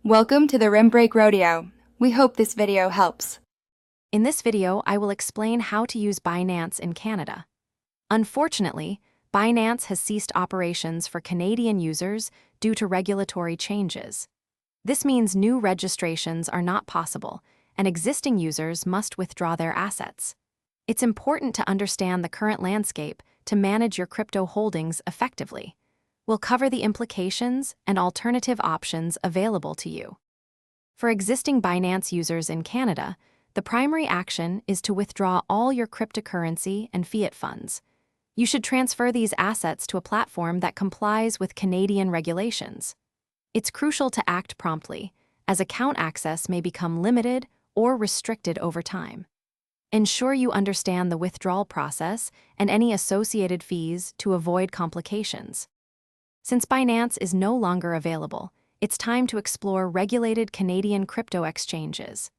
Welcome to the Rim Break Rodeo. We hope this video helps. In this video, I will explain how to use Binance in Canada. Unfortunately, Binance has ceased operations for Canadian users due to regulatory changes. This means new registrations are not possible, and existing users must withdraw their assets. It's important to understand the current landscape to manage your crypto holdings effectively. We'll cover the implications and alternative options available to you. For existing Binance users in Canada, the primary action is to withdraw all your cryptocurrency and fiat funds. You should transfer these assets to a platform that complies with Canadian regulations. It's crucial to act promptly, as account access may become limited or restricted over time. Ensure you understand the withdrawal process and any associated fees to avoid complications. Since Binance is no longer available, it's time to explore regulated Canadian crypto exchanges.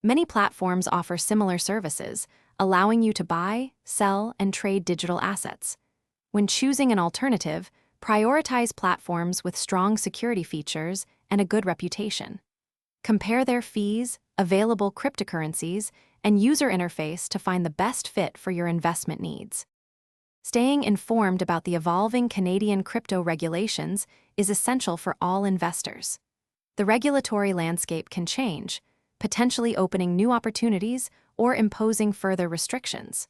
Many platforms offer similar services, allowing you to buy, sell, and trade digital assets. When choosing an alternative, prioritize platforms with strong security features and a good reputation. Compare their fees, available cryptocurrencies, and user interface to find the best fit for your investment needs. Staying informed about the evolving Canadian crypto regulations is essential for all investors. The regulatory landscape can change, potentially opening new opportunities or imposing further restrictions.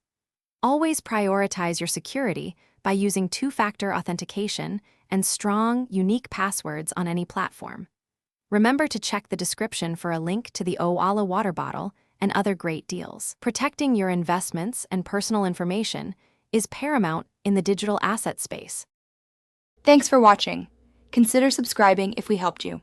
Always prioritize your security by using two-factor authentication and strong, unique passwords on any platform. Remember to check the description for a link to the Owala water bottle and other great deals. Protecting your investments and personal information is paramount in the digital asset space. Thanks for watching. Consider subscribing if we helped you.